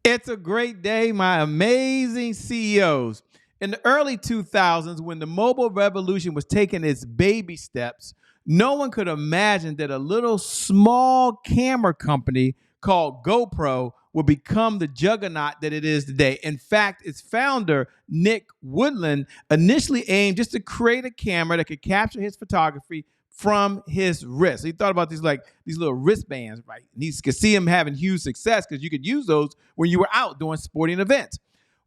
It's a great day, my amazing CEOs. In the early 2000s, when the mobile revolution was taking its baby steps, no one could imagine that a little small camera company called GoPro would become the juggernaut that it is today. In fact, its founder, Nick Woodman, initially aimed just to create a camera that could capture his photography from his wrist. So he thought about these little wristbands, right? And he could see him having huge success because you could use those when you were out doing sporting events.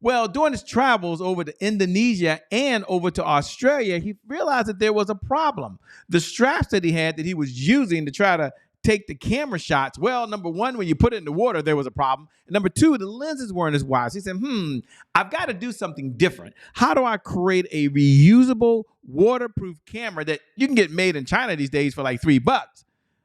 Well, during his travels over to Indonesia and over to Australia, he realized that there was a problem. The straps that he had that he was using to try to take the camera shots, well, number one, when you put it in the water, there was a problem. And number two, the lenses weren't as wide. So he said, I've got to do something different. How do I create a reusable, waterproof camera that you can get made in China these days for like $3?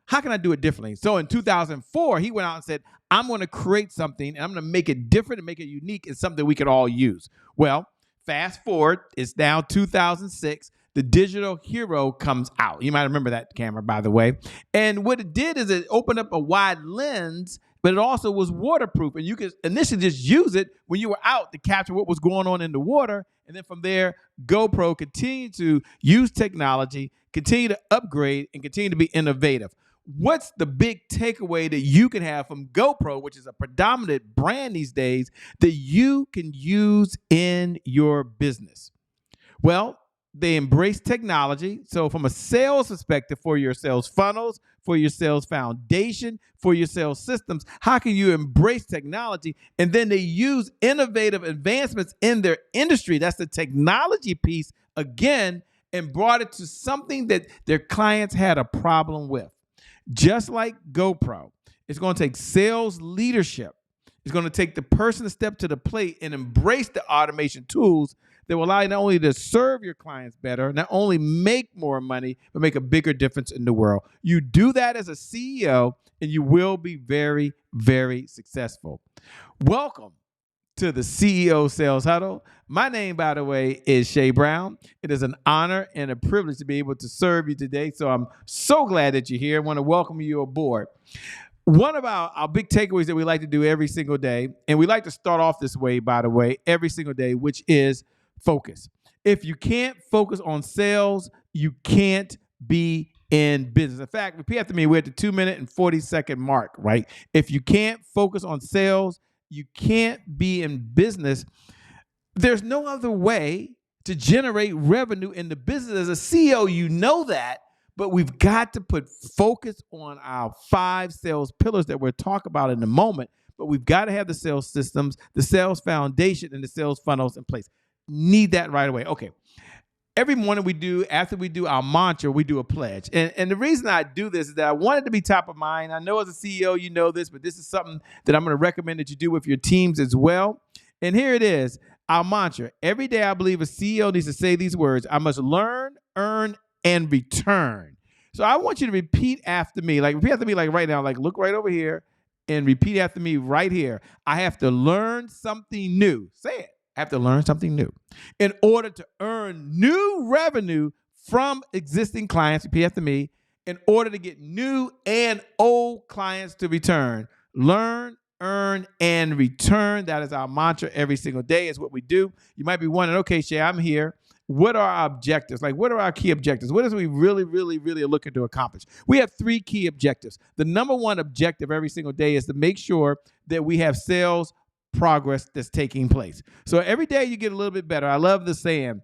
How can I do it differently? So in 2004, he went out and said, I'm going to create something and I'm going to make it different and make it unique and something we could all use. Well, fast forward, it's now 2006. The Digital Hero comes out. You might remember that camera, by the way. And what it did is it opened up a wide lens, but it also was waterproof. And you could initially just use it when you were out to capture what was going on in the water. And then from there, GoPro continued to use technology, continue to upgrade, and continue to be innovative. What's the big takeaway that you can have from GoPro, which is a predominant brand these days, that you can use in your business? Well, they embrace technology. So from a sales perspective, for your sales funnels, for your sales foundation, for your sales systems, how can you embrace technology? And then they use innovative advancements in their industry. That's the technology piece again, and brought it to something that their clients had a problem with. Just like GoPro, it's going to take sales leadership. It's going to take the person to step to the plate and embrace the automation tools that will allow you not only to serve your clients better, not only make more money, but make a bigger difference in the world. You do that as a CEO, and you will be very, very successful. Welcome to the CEO Sales Huddle. My name, by the way, is Shay Brown. It is an honor and a privilege to be able to serve you today. So I'm so glad that you're here. I want to welcome you aboard. One of our big takeaways that we like to do every single day, and we like to start off this way, by the way, every single day, which is focus. If you can't focus on sales, you can't be in business. In fact, repeat after me, we're at the 2-minute and 40-second mark, right? If you can't focus on sales, you can't be in business. There's no other way to generate revenue in the business. As a CEO, you know that, but we've got to put focus on our 5 sales pillars that we'll talk about in a moment. But we've got to have the sales systems, the sales foundation, and the sales funnels in place. Need that right away. Okay. Every morning after we do our mantra, we do a pledge. And the reason I do this is that I want it to be top of mind. I know as a CEO, you know this, but this is something that I'm going to recommend that you do with your teams as well. And here it is, our mantra. Every day I believe a CEO needs to say these words: I must learn, earn, and return. So I want you to repeat after me. Repeat after me right now. Look right over here and repeat after me right here. I have to learn something new. Say it. I have to learn something new in order to earn new revenue from existing clients. Repeat after me. In order to get new and old clients to return. Learn, earn, and return. That is our mantra every single day. Is what we do. You might be wondering, okay, Shay, I'm here. What are our objectives? What are our key objectives? What is we really, really, really are looking to accomplish? We have 3 key objectives. The number one objective every single day is to make sure that we have sales progress that's taking place. So every day you get a little bit better. I love the saying,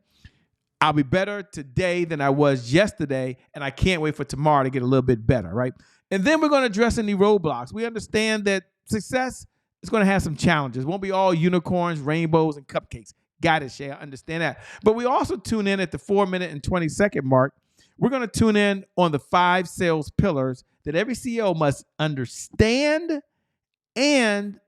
I'll be better today than I was yesterday, and I can't wait for tomorrow to get a little bit better, right? And then we're going to address any roadblocks. We understand that success is going to have some challenges. It won't be all unicorns, rainbows, and cupcakes. Got it, Shay. I understand that. But we also tune in at the 4-minute and 20-second mark. We're going to tune in on the 5 sales pillars that every CEO must understand and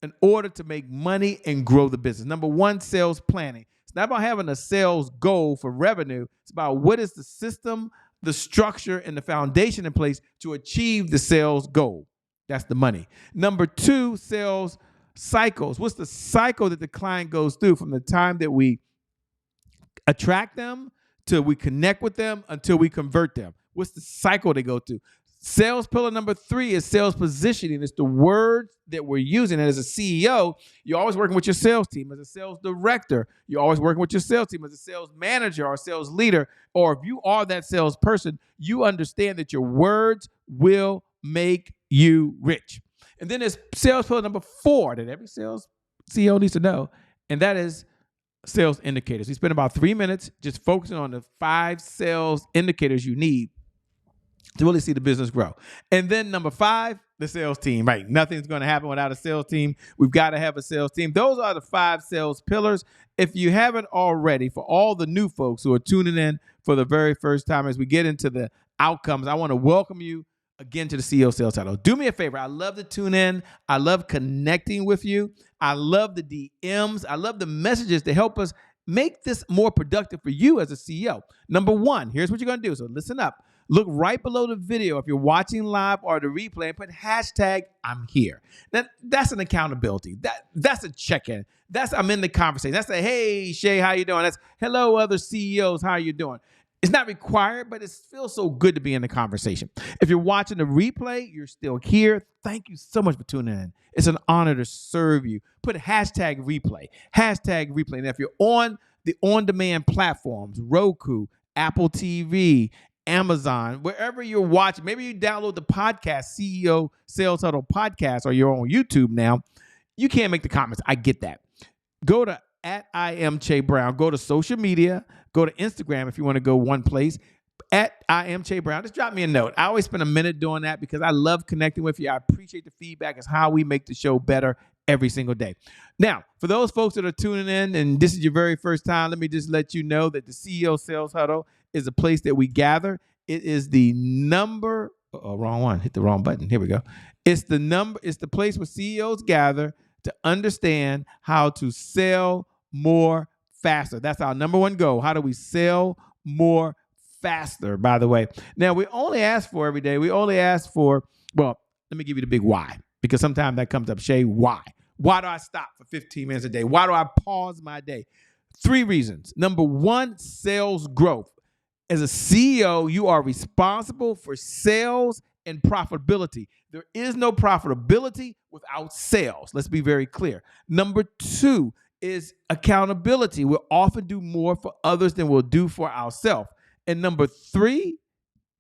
in order to make money and grow the business. Number 1, sales planning. It's not about having a sales goal for revenue. It's about what is the system, the structure, and the foundation in place to achieve the sales goal. That's the money. Number 2, sales cycles. What's the cycle that the client goes through from the time that we attract them till we connect with them until we convert them? What's the cycle they go through? Sales pillar number 3 is sales positioning. It's the words that we're using. And as a CEO, you're always working with your sales team. As a sales director, you're always working with your sales team. As a sales manager or sales leader, or if you are that salesperson, you understand that your words will make you rich. And then there's sales pillar number 4 that every sales CEO needs to know, and that is sales indicators. We spend about 3 minutes just focusing on the 5 sales indicators you need to really see the business grow. And then number 5, the sales team, right? Nothing's going to happen without a sales team. We've got to have a sales team. Those are the 5 sales pillars. If you haven't already, for all the new folks who are tuning in for the very first time, as we get into the outcomes, I want to welcome you again to the CEO Sales Huddle. Do me a favor. I love to tune in. I love connecting with you. I love the DMs. I love the messages to help us make this more productive for you as a CEO. Number 1, here's what you're going to do. So listen up. Look right below the video if you're watching live or the replay and put hashtag I'm here. That's an accountability. That's a check-in. That's I'm in the conversation. That's a hey Shay, how you doing? That's hello other CEOs, how you doing? It's not required, but it feels so good to be in the conversation. If you're watching the replay, you're still here. Thank you so much for tuning in. It's an honor to serve you. Put hashtag replay. And if you're on the on-demand platforms, Roku, Apple TV, Amazon, wherever you're watching, maybe you download the podcast, CEO Sales Huddle podcast, or you're on YouTube now, you can't make the comments. I get that. Go to @IamCheBrown. Go to social media. Go to Instagram if you want to go one place. @IamCheBrown. Just drop me a note. I always spend a minute doing that because I love connecting with you. I appreciate the feedback. It's how we make the show better every single day. Now, for those folks that are tuning in and this is your very first time, let me just let you know that the CEO Sales Huddle is a place that we gather. It is the number, wrong one, hit the wrong button. Here we go. It's the place where CEOs gather to understand how to sell more faster. That's our number 1 goal. How do we sell more faster, by the way? Now, we only ask for every day. We only ask for, well, let me give you the big why, because sometimes that comes up. Shay, why? Why do I stop for 15 minutes a day? Why do I pause my day? 3 reasons. Number 1, sales growth. As a CEO, you are responsible for sales and profitability. There is no profitability without sales. Let's be very clear. Number 2 is accountability. We'll often do more for others than we'll do for ourselves. And number 3,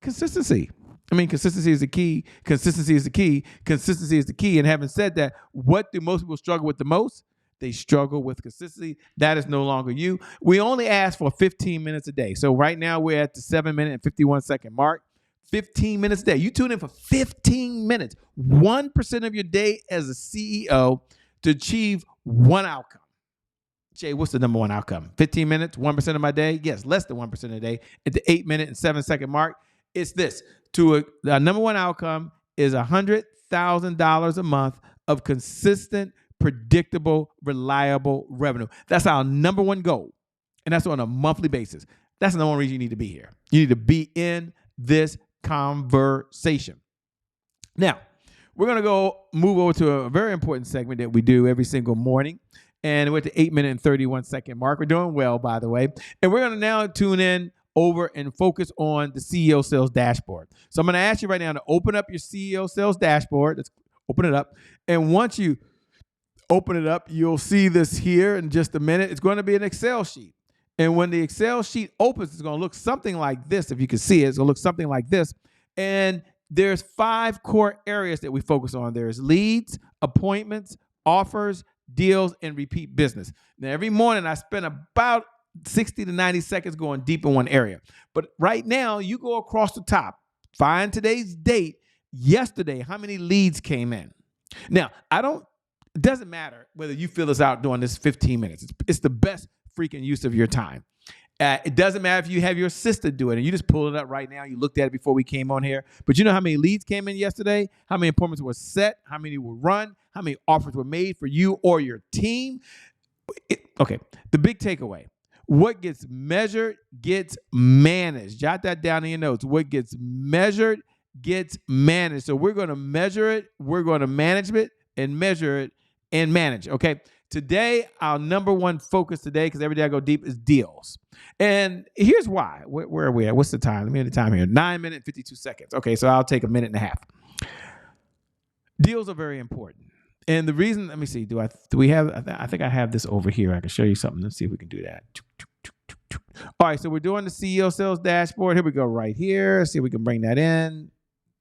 consistency. Consistency is the key. Consistency is the key. Consistency is the key. And having said that, what do most people struggle with the most? They struggle with consistency. That is no longer you. We only ask for 15 minutes a day. So right now we're at the 7-minute and 51-second mark. 15 minutes a day. You tune in for 15 minutes. 1% of your day as a CEO to achieve 1 outcome. Jay, what's the number 1 outcome? 15 minutes, 1% of my day? Yes, less than 1% of the day. At the 8-minute and 7-second mark, it's this. The number 1 outcome is $100,000 a month of consistent, predictable, reliable revenue. That's our number 1 goal. And that's on a monthly basis. That's the only reason you need to be here. You need to be in this conversation. Now, we're going to move over to a very important segment that we do every single morning. And we're at the 8-minute and 31-second mark. We're doing well, by the way. And we're going to now tune in over and focus on the CEO Sales Dashboard. So I'm going to ask you right now to open up your CEO Sales Dashboard. Let's open it up. And once you open it up, you'll see this here in just a minute. It's going to be an Excel sheet. And when the Excel sheet opens, it's going to look something like this. If you can see it, it's going to look something like this. And there's 5 core areas that we focus on. There's leads, appointments, offers, deals, and repeat business. Now, every morning I spend about 60 to 90 seconds going deep in one area. But right now, you go across the top, find today's date, yesterday, how many leads came in. Now, it doesn't matter whether you fill this out during this 15 minutes. It's the best freaking use of your time. It doesn't matter if you have your assistant do it and you just pull it up right now. You looked at it before we came on here. But you know how many leads came in yesterday? How many appointments were set? How many were run? How many offers were made for you or your team? Okay, the big takeaway. What gets measured gets managed. Jot that down in your notes. What gets measured gets managed. So we're going to measure it, we're going to manage it, and measure it and manage. Okay. Today, our number one focus today, because every day I go deep, is deals. And here's why. Where are we at? What's the time? Let me get the time here. 9 minutes and 52 seconds. Okay, so I'll take a minute and a half. Deals are very important. And the reason, let me see, do we have, I think I have this over here. I can show you something. Let's see if we can do that. All right, so we're doing the CEO sales dashboard. Here we go right here. Let's see if we can bring that in.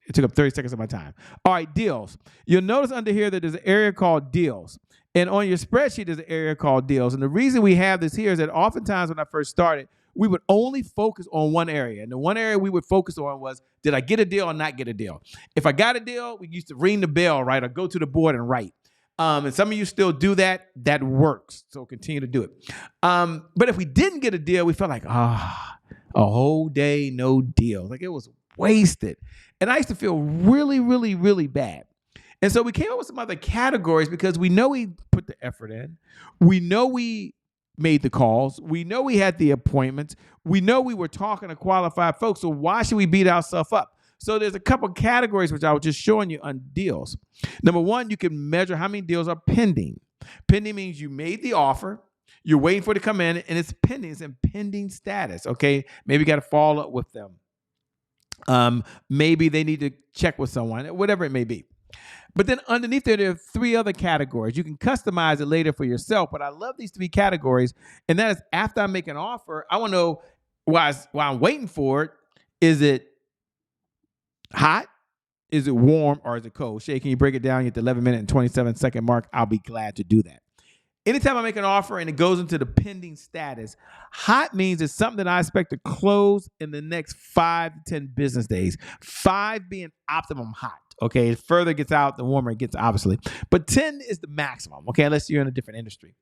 It took up 30 seconds of my time. All right, deals. You'll notice under here that there's an area called deals. And on your spreadsheet, there's an area called deals. And the reason we have this here is that oftentimes when I first started, we would only focus on one area. And the one area we would focus on was, did I get a deal or not get a deal? If I got a deal, we used to ring the bell, right? Or go to the board and write. And some of you still do that. That works. So continue to do it. But if we didn't get a deal, we felt like, a whole day, no deal. Like it was wasted. And I used to feel really, really, really bad. And so we came up with some other categories because we know we put the effort in. We know we made the calls. We know we had the appointments. We know we were talking to qualified folks. So why should we beat ourselves up? So there's a couple of categories which I was just showing you on deals. Number one, you can measure how many deals are pending. Pending means you made the offer. You're waiting for it to come in, and it's pending. It's in pending status, okay? Maybe you got to follow up with them. Maybe they need to check with someone, whatever it may be. But then underneath there are three other categories. You can customize it later for yourself, but I love these three categories. And that is after I make an offer, I want to know while I'm waiting for it, is it hot? Is it warm? Or is it cold? Shay, can you break it down at the 11-minute and 27-second mark? I'll be glad to do that. Anytime I make an offer and it goes into the pending status, hot means it's something that I expect to close in the next 5 to 10 business days. 5 being optimum hot. Okay, the further it gets out, the warmer it gets, obviously. But 10 is the maximum, okay, unless you're in a different industry.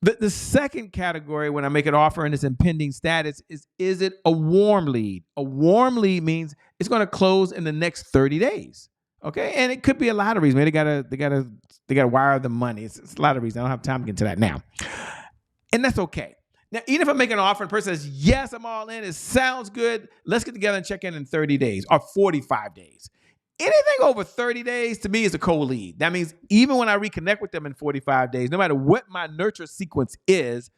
The second category when I make an offer and it's in pending status is it a warm lead? A warm lead means it's going to close in the next 30 days. Okay, and it could be a lot of reasons. They gotta wire the money. It's a lot of reasons. I don't have time to get into that now, and that's okay. Now, even if I make an offer and the person says, yes, I'm all in, it sounds good, let's get together and check in 30 days or 45 days. Anything over 30 days to me is a cold lead. That means even when I reconnect with them in 45 days, no matter what my nurture sequence is,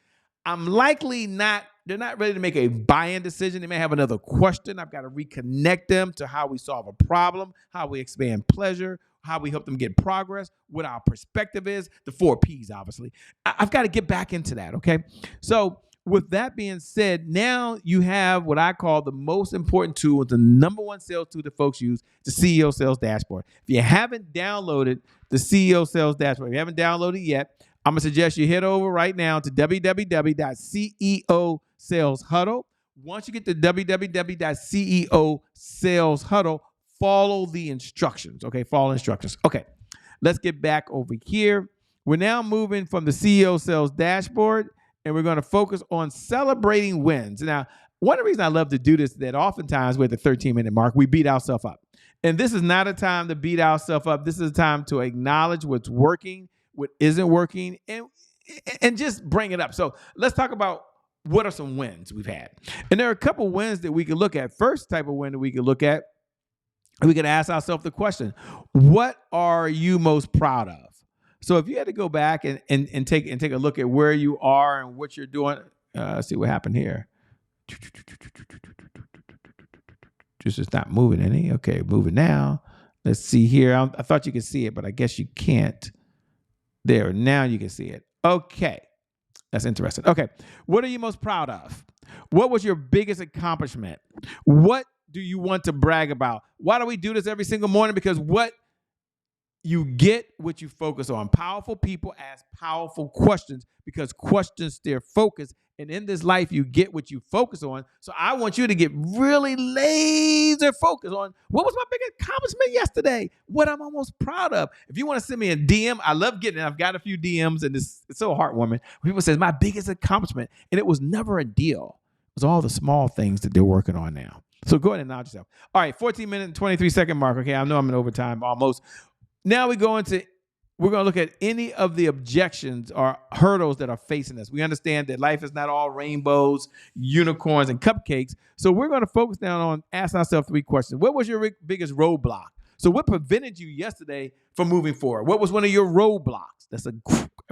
I'm likely they're not ready to make a buy-in decision. They may have another question. I've got to reconnect them to how we solve a problem, how we expand pleasure, how we help them get progress, what our perspective is, the 4 Ps, obviously. I've got to get back into that, okay? So with that being said, now you have what I call the most important tool, the number one sales tool that folks use, the CEO Sales Dashboard. If you haven't downloaded the CEO Sales Dashboard, if you haven't downloaded it yet, I'm going to suggest you head over right now to www.ceosalehuddle. Once you get to www.ceosalehuddle, follow the instructions, okay? Follow instructions. Okay, let's get back over here. We're now moving from the CEO Sales Dashboard, and we're going to focus on celebrating wins. Now, one of the reasons I love to do this is that oftentimes we're at the 13-minute mark, we beat ourselves up. And this is not a time to beat ourselves up. This is a time to acknowledge what's working, what isn't working, and just bring it up. So let's talk about what are some wins we've had. And there are a couple wins that we can look at. First type of win that we can look at, we can ask ourselves the question, what are you most proud of? So if you had to go back and take a look at where you are and what you're doing, let's see what happened here. This is not moving any. Okay, moving now. Let's see here. I thought you could see it, but I guess you can't. There, now you can see it. Okay, that's interesting. Okay, what are you most proud of? What was your biggest accomplishment? What do you want to brag about? Why do we do this every single morning? Because what you get what you focus on. Powerful people ask powerful questions because questions steer focus. And in this life, you get what you focus on. So I want you to get really laser focused on what was my biggest accomplishment yesterday, what I'm almost proud of. If you want to send me a DM, I love getting it. I've got a few DMs, and it's so heartwarming. People say, my biggest accomplishment, and it was never a deal. It was all the small things that they're working on now. So go ahead and nod yourself. All right, 14-minute and 23-second mark. Okay, I know I'm in overtime almost. Now we're going to look at any of the objections or hurdles that are facing us. We understand that life is not all rainbows, unicorns, and cupcakes. So we're going to focus down on asking ourselves 3 questions. What was your biggest roadblock? So what prevented you yesterday from moving forward? What was one of your roadblocks? That's a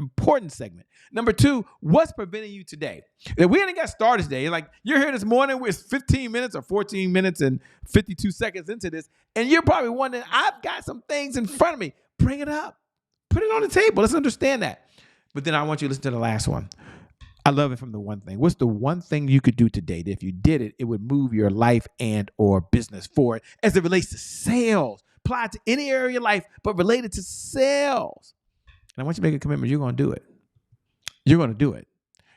important segment. Number two, what's preventing you today? If we ain't got started today, like you're here this morning, we're 15 minutes or 14 minutes and 52 seconds into this, and you're probably wondering, I've got some things in front of me. Bring it up. Put it on the table. Let's understand that. But then I want you to listen to the last one. I love it from the one thing. What's the one thing you could do today that if you did it, it would move your life and or business forward as it relates to sales? Apply it to any area of your life, but related to sales. And I want you to make a commitment. You're going to do it. You're going to do it.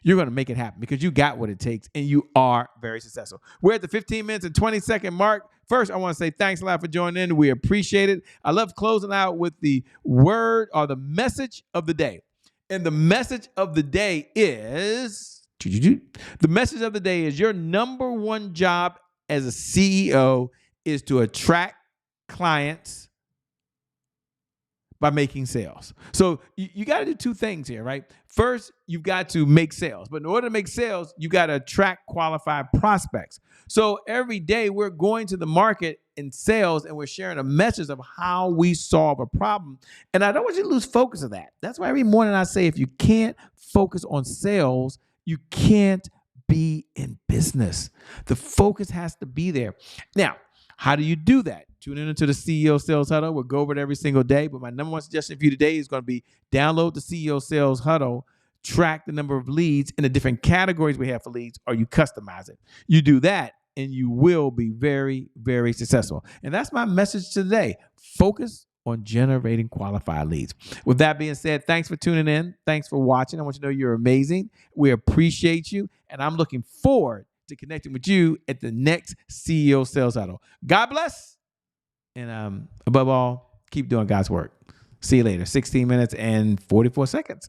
You're going to make it happen because you got what it takes and you are very successful. We're at the 15 minutes and 20-second mark. First, I want to say thanks a lot for joining in. We appreciate it. I love closing out with the word or the message of the day. And the message of the day is, your number one job as a CEO is to attract clients by making sales. So you got to do two things here, right? First, you've got to make sales. But in order to make sales, you got to attract qualified prospects. So every day we're going to the market in sales and we're sharing a message of how we solve a problem. And I don't want you to lose focus of that. That's why every morning I say, if you can't focus on sales, you can't be in business. The focus has to be there. Now, how do you do that? Tune in into the CEO Sales Huddle. We'll go over it every single day. But my number one suggestion for you today is going to be download the CEO Sales Huddle, track the number of leads in the different categories we have for leads, or you customize it. You do that, and you will be very, very successful. And that's my message today. Focus on generating qualified leads. With that being said, thanks for tuning in. Thanks for watching. I want you to know you're amazing. We appreciate you. And I'm looking forward to connecting with you at the next CEO Sales Huddle. God bless. And above all, keep doing God's work. See you later. 16 minutes and 44 seconds.